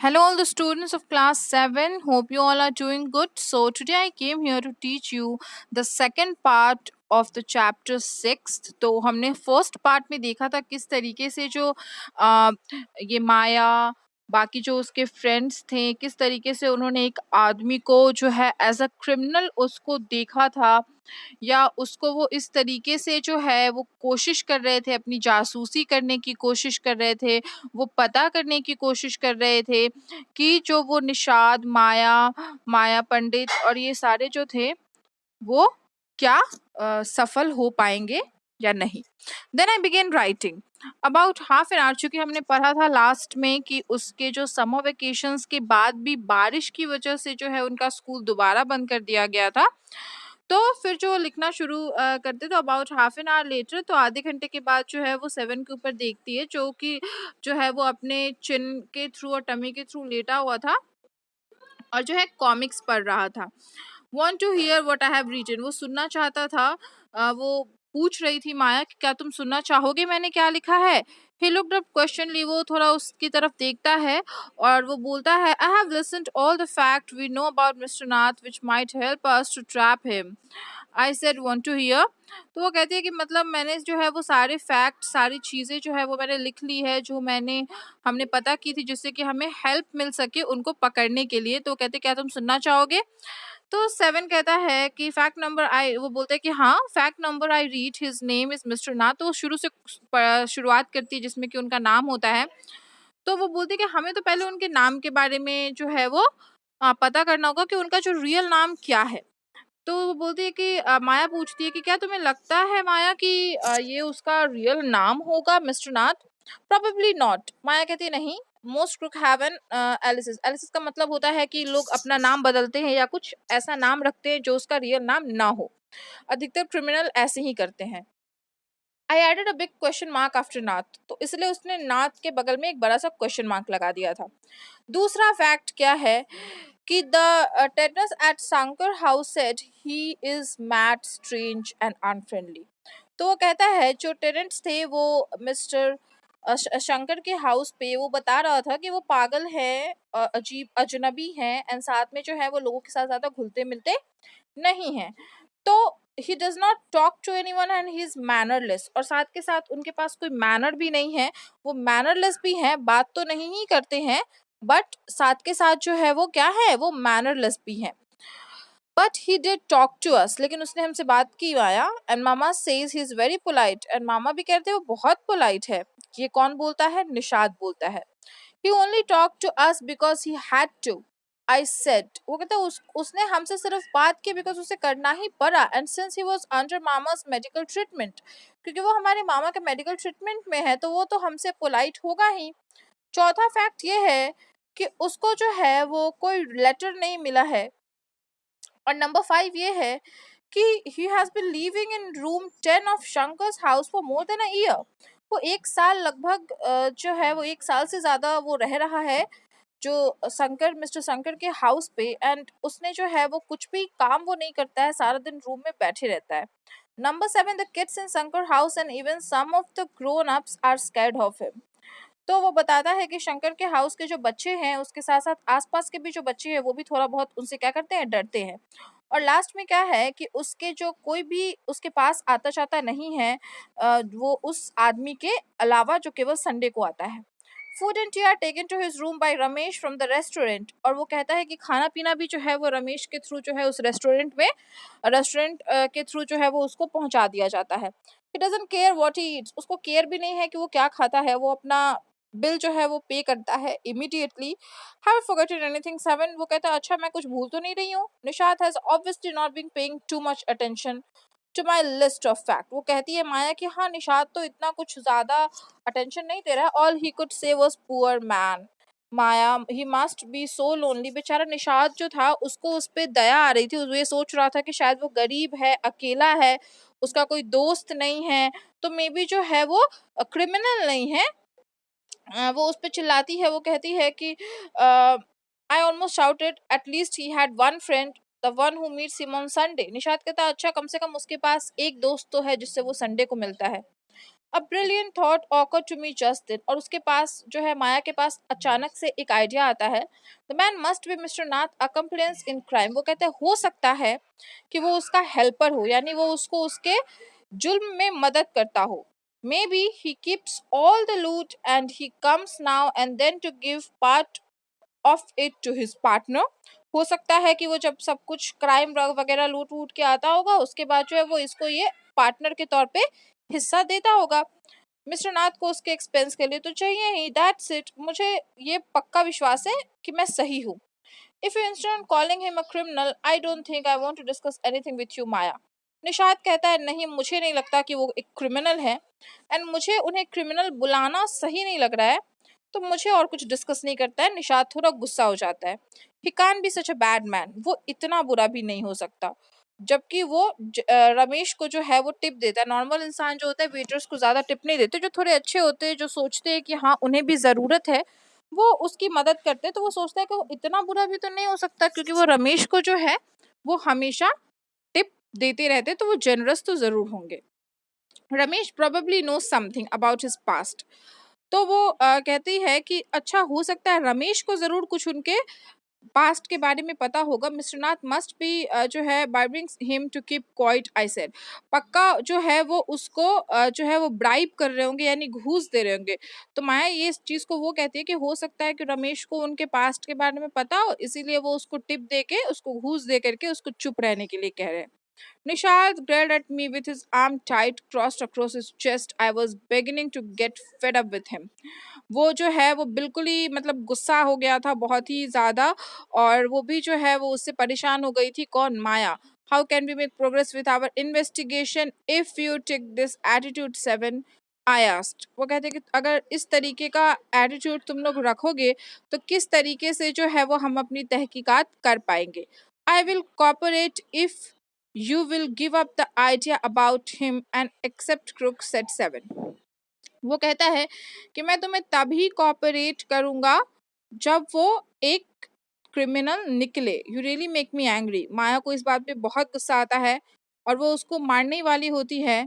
Hello, all the students of class 7. Hope you all are doing good. So, today I came here to teach you the second part of the chapter 6. तो हमने first part में देखा था किस तरीके से जो आ, ये माया बाकी जो उसके फ्रेंड्स थे किस तरीके से उन्होंने एक आदमी को जो है एज अ क्रिमिनल उसको देखा था या उसको वो इस तरीके से जो है वो कोशिश कर रहे थे, अपनी जासूसी करने की कोशिश कर रहे थे, वो पता करने की कोशिश कर रहे थे कि जो वो निषाद, माया, माया पंडित और ये सारे जो थे वो क्या सफल हो पाएंगे या नहीं। Then I begin writing about half an hour. चूंकि हमने पढ़ा था लास्ट में कि उसके जो समर वेकेशंस के बाद भी बारिश की वजह से जो है उनका स्कूल दोबारा बंद कर दिया गया था, तो फिर जो लिखना शुरू करते तो about half an hour later, तो आधे घंटे के बाद जो है वो 7 के ऊपर देखती है, जो कि जो है वो अपने चिन के थ्रू और टमी के थ्रू लेटा हुआ था और जो है कॉमिक्स पढ़ रहा था। Want to hear what I have written, वो सुनना चाहता था। वो पूछ रही थी माया कि क्या तुम सुनना चाहोगे मैंने क्या लिखा है। He looked up questioningly, वो थोड़ा उसकी तरफ देखता है और वो बोलता है I have listened all the fact we know about Mr. Nath which might help us to trap him. I said want to hear। तो वो कहती है कि मतलब मैंने जो है वो सारे फैक्ट, सारी चीज़ें जो है वो मैंने लिख ली है, जो हमने पता की थी जिससे कि हमें हेल्प मिल सके उनको पकड़ने के लिए। तो कहते क्या तुम सुनना चाहोगे। तो 7 कहता है कि फैक्ट नंबर आई, वो बोलते हैं कि हाँ fact number I read his name is mister Nath. तो वो शुरू से शुरुआत करती है जिसमें कि उनका नाम होता है। तो वो बोलती है कि हमें तो पहले उनके नाम के बारे में जो है वो पता करना होगा कि उनका जो रियल नाम क्या है। तो वो बोलती है कि माया पूछती है कि क्या तुम्हें लगता है माया कि ये उसका रियल नाम होगा mister Nath. Probably not, Maya कहती है नहीं। Most crook have an alias. Alias का मतलब होता है कि लोग अपना नाम बदलते हैं या कुछ ऐसा नाम रखते हैं जो उसका रियल नाम ना हो। अधिकतर क्रिमिनल ऐसे ही करते हैं। I added a big question mark after Nath, तो इसलिए उसने नाथ के बगल में एक बड़ा सा क्वेश्चन मार्क लगा दिया था। दूसरा फैक्ट क्या है कि the tenants at Shankar house said he is mad, strange and unfriendly. तो वो कहता है जो टेनेंट्स थे वो मिस्टर शंकर के हाउस पे वो बता रहा था कि वो पागल है, अजीब अजनबी है एंड साथ में जो है वो लोगों के साथ ज्यादा घुलते मिलते नहीं है। तो he does not talk to anyone and he is mannerless, और साथ के साथ उनके पास कोई मैनर भी नहीं है। वो मैनरलेस भी है, बात तो नहीं ही करते हैं, बट साथ के साथ जो है वो क्या है, वो मैनरलेस भी है। But he did talk to us, लेकिन उसने हमसे बात की Maya. And Mama says he is very polite, and Mama भी कहते हैं वो बहुत पोलाइट है। ये कौन बोलता है, निषाद बोलता है। He only talk to us because he had to, I said. वो कहता है उसने हमसे सिर्फ बात की बिकॉज उसे करना ही पड़ा, and since he was under mama's medical treatment, क्योंकि वो हमारे मामा के मेडिकल ट्रीटमेंट में है तो वो तो हमसे पोलाइट होगा ही। चौथा फैक्ट ये है कि उसको जो है वो कोई लेटर नहीं मिला है। और नंबर 5 ये है कि he has been living in room 10 of Shankar's house for more than a year. वो एक साल लगभग जो है वो एक साल से ज्यादा वो रह रहा है जो मिस्टर शंकर के हाउस पे, एंड उसने जो है वो कुछ भी काम वो नहीं करता है, सारा दिन रूम में बैठे रहता है। Number 7, the kids in Shankar house and even some of the grown ups are scared of him. तो वो बताता है कि शंकर के हाउस के जो बच्चे हैं उसके साथ साथ आसपास के भी जो बच्चे हैं वो भी थोड़ा बहुत उनसे क्या करते हैं, डरते हैं। और लास्ट में क्या है कि उसके जो कोई भी उसके पास आता जाता नहीं है, वो उस आदमी के अलावा जो केवल संडे को आता है। Food and tea are taken to his room by Ramesh from the restaurant, और वो कहता है कि खाना पीना भी जो है वो रमेश के थ्रू जो है उस रेस्टोरेंट के थ्रू जो है वो उसको पहुंचा दिया जाता है। He doesn't care what he eats, उसको केयर भी नहीं है कि वो क्या खाता है, वो अपना बिल जो है वो पे करता है इमीडिएटली। हैव फॉरगॉटन एनीथिंग 7, वो कहता है अच्छा मैं कुछ भूल तो नहीं रही हूँ। Nishat has obviously not been paying too much attention to my list of fact. वो कहती है माया कि हाँ निशात तो इतना कुछ ज्यादा अटेंशन नहीं दे रहा है। All he could say was poor man Maya, he must be so lonely. बेचारा निशात जो था उसको उस पे दया आ रही थी, वो ये सोच रहा था कि शायद वो गरीब है, अकेला है, उसका कोई दोस्त नहीं है, तो मे बी जो है वो क्रिमिनल नहीं है। वो उस पे चिल्लाती है, वो कहती है कि I almost shouted at least he had one friend the one who meets him on Sunday. Nishat कहता है अच्छा कम से कम उसके पास एक दोस्त तो है जिससे वो संडे को मिलता है। A brilliant thought occur to me just then, और उसके पास जो है, माया के पास अचानक से एक आइडिया आता है। The man must be mister Nath, accomplice in crime. वो कहते हैं हो सकता है कि वो उसका हेल्पर हो, यानी वो उसको उसके जुल्म में मदद करता हो। Maybe he keeps all the loot and he comes now and then to give part of it to his partner. हो सकता है कि वो जब सब कुछ क्राइम वगैरह लूट वूट के आता होगा, उसके बाद जो है वो इसको ये पार्टनर के तौर पे हिस्सा देता होगा। मिस्टर नाथ को उसके एक्सपेंस के लिए तो चाहिए ही, दैट्स इट। मुझे ये पक्का विश्वास है कि मैं सही हूँ। If you instead on calling him a criminal, I don't think I want to discuss anything with you Maya. Nishad कहता है, नहीं, मुझे नहीं लगता कि वो एक क्रिमिनल है, एंड मुझे उन्हें क्रिमिनल बुलाना सही नहीं लग रहा है, तो मुझे और कुछ डिस्कस नहीं करता है। निषाद थोड़ा गुस्सा हो जाता है। He can be such a bad man, वो इतना बुरा भी नहीं हो सकता। जबकि वो रमेश को जो है वो टिप देता है। नॉर्मल इंसान जो होता है वेटर्स को ज्यादा टिप नहीं देते, जो थोड़े अच्छे होते हैं, जो सोचते हैं कि हाँ उन्हें भी जरूरत है, वो उसकी मदद करते हैं। तो वो सोचता है कि वो इतना बुरा भी तो नहीं हो सकता, क्योंकि वो रमेश को जो है वो हमेशा टिप देते रहते, तो वो जेनरस तो जरूर होंगे। Ramesh probably knows something about his past. तो वो कहती है कि अच्छा, हो सकता है रमेश को जरूर कुछ उनके पास्ट के बारे में पता होगा। मिस्टर नाथ मस्ट बी जो है bribing him to keep quiet, I said. पक्का जो है वो उसको जो है वो ब्राइब कर रहे होंगे, यानी घूस दे रहे होंगे। तो माया ये इस चीज को वो कहती है कि हो सकता है कि रमेश को उनके पास्ट के बारे में पता हो, इसीलिए वो उसको टिप दे के, उसको घूस दे करके उसको चुप रहने के लिए कह रहे हैं। Nishad glared at me with his arm tight crossed across his chest. I was beginning to get fed up with him. वो जो है वो बिल्कुल ही मतलब गुस्सा हो गया था बहुत ही ज्यादा, और वो भी जो है वो उससे परेशान हो गई थी। कौन? Maya. How can we make progress with our investigation if you take this attitude seven, I asked. वो कहते कि अगर इस तरीके का एटीट्यूड तुम लोग रखोगे तो किस तरीके से जो है वो हम अपनी तहकीकात कर पाएंगे। I will cooperate if you will give up the idea about him and accept crook, said seven. वो कहता है कि मैं तुम्हें तभी कॉपरेट करूंगा जब वो एक क्रिमिनल निकले। You really make me angry. Maya को इस बात पे बहुत गुस्सा आता है और वो उसको मारने वाली होती है।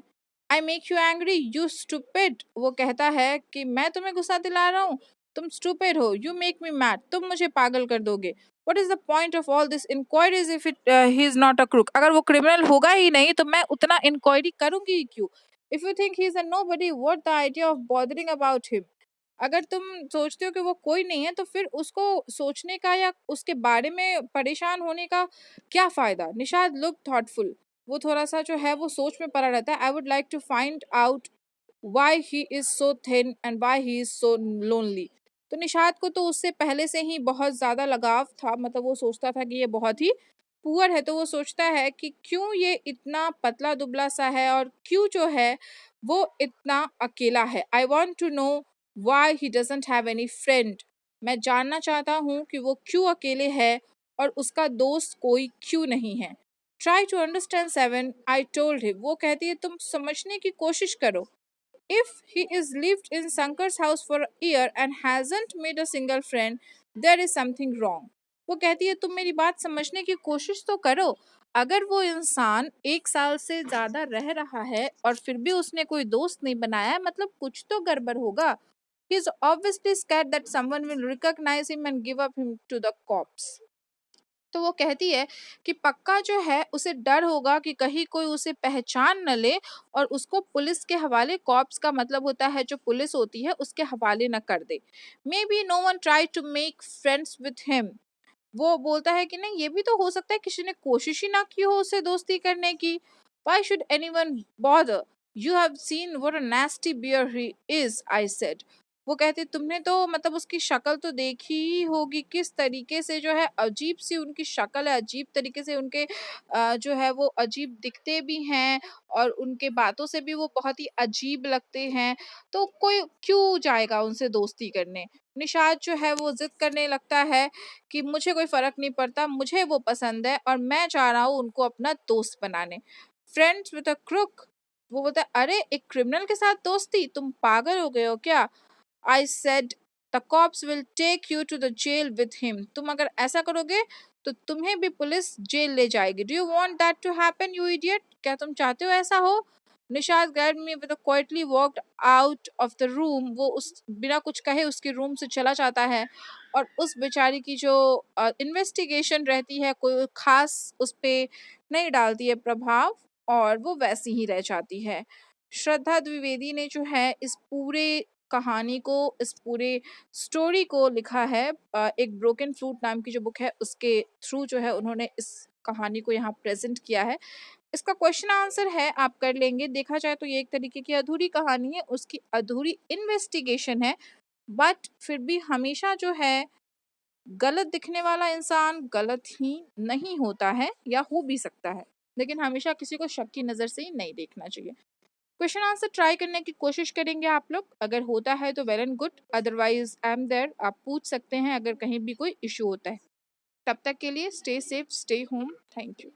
I make you angry you stupid. वो कहता है कि मैं तुम्हें गुस्सा दिला रहा हूँ, तुम स्टूपिड हो। यू मेक मी मैड, तुम मुझे पागल कर दोगे। What is the point of all this inquiries if he is not a crook? अगर वो क्रिमिनल होगा ही नहीं तो मैं उतना इंक्वायरी करूंगी ही क्यों? If you think he is a nobody, what the idea of bothering about him? अगर तुम सोचते हो कि वो कोई नहीं है तो फिर उसको सोचने का या उसके बारे में परेशान होने का क्या फायदा? Nishad look thoughtful. वो थोड़ा सा जो है वो सोच में पड़ा रहता है। I would like to find out why he is so thin and why he is so lonely. तो निषाद को तो उससे पहले से ही बहुत ज्यादा लगाव था, मतलब वो सोचता था कि ये बहुत ही पुअर है, तो वो सोचता है कि क्यों ये इतना पतला दुबला सा है और क्यों जो है वो इतना अकेला है। I want to know why he doesn't have any friend. मैं जानना चाहता हूँ कि वो क्यों अकेले है और उसका दोस्त कोई क्यों नहीं है। Try to understand seven, I told him. वो कहती है तुम समझने की कोशिश करो। If he is lived in Sankar's house for a year and hasn't made a single friend, there is something wrong. वो कहती है तुम मेरी बात समझने की कोशिश तो करो। अगर वो इंसान 1 साल से ज्यादा रह रहा है और फिर भी उसने कोई दोस्त नहीं बनाया है, मतलब कुछ तो गड़बड़ होगा। He is obviously scared that someone will recognize him and give up him to the cops. तो वो कहती है कि पक्का जो है उसे डर होगा कि कहीं कोई उसे पहचान न ले और उसको पुलिस के हवाले, कॉप्स का मतलब होता है जो पुलिस होती है, उसके हवाले न कर दे। Maybe no one try to make friends with him. वो बोलता है कि नहीं, ये भी तो हो सकता है किसी ने कोशिश ही ना की हो उससे दोस्ती करने की। Why should anyone bother? You have seen what a nasty bear he is, I said. वो कहते तुमने तो मतलब उसकी शक्ल तो देखी ही होगी, किस तरीके से जो है अजीब सी उनकी शक्ल है, अजीब तरीके से उनके जो है वो अजीब दिखते भी हैं और उनके बातों से भी वो बहुत ही अजीब लगते हैं। तो कोई क्यों जाएगा उनसे दोस्ती करने। निषाद जो है वो जिद करने लगता है कि मुझे कोई फर्क नहीं पड़ता, मुझे वो पसंद है और मैं चाह रहा हूँ उनको अपना दोस्त बनाने। Friends with a crook. वो बोलता है अरे एक क्रिमिनल के साथ दोस्ती, तुम पागल हो गए हो क्या? I said the cops will take you to the jail with him. तुम अगर ऐसा करोगे तो तुम्हें भी पुलिस जेल ले जाएगी। Do you want that to happen you idiot? क्या तुम चाहते हो ऐसा हो? Nishat grabbed me with quietly walked out of the room. वो उस बिना कुछ कहे उसके रूम से चला जाता है और उस बेचारी की जो इन्वेस्टिगेशन रहती है कोई खास उस पे नहीं डालती है प्रभाव, और वो वैसी ही रह जाती है। श्रद्धा द्विवेदी ने जो है इस पूरे कहानी को, इस पूरे स्टोरी को लिखा है एक ब्रोकन फ्रूट नाम की जो बुक है उसके थ्रू जो है उन्होंने इस कहानी को यहाँ प्रेजेंट किया है। इसका क्वेश्चन आंसर है, आप कर लेंगे। देखा जाए तो ये एक तरीके की अधूरी कहानी है, उसकी अधूरी इन्वेस्टिगेशन है, बट फिर भी हमेशा जो है गलत दिखने वाला इंसान गलत ही नहीं होता है, या हो भी सकता है, लेकिन हमेशा किसी को शक की नज़र से ही नहीं देखना चाहिए। क्वेश्चन आंसर ट्राई करने की कोशिश करेंगे आप लोग, अगर होता है तो well and good, otherwise I am there, आप पूछ सकते हैं अगर कहीं भी कोई इशू होता है। तब तक के लिए stay safe, stay home, thank you.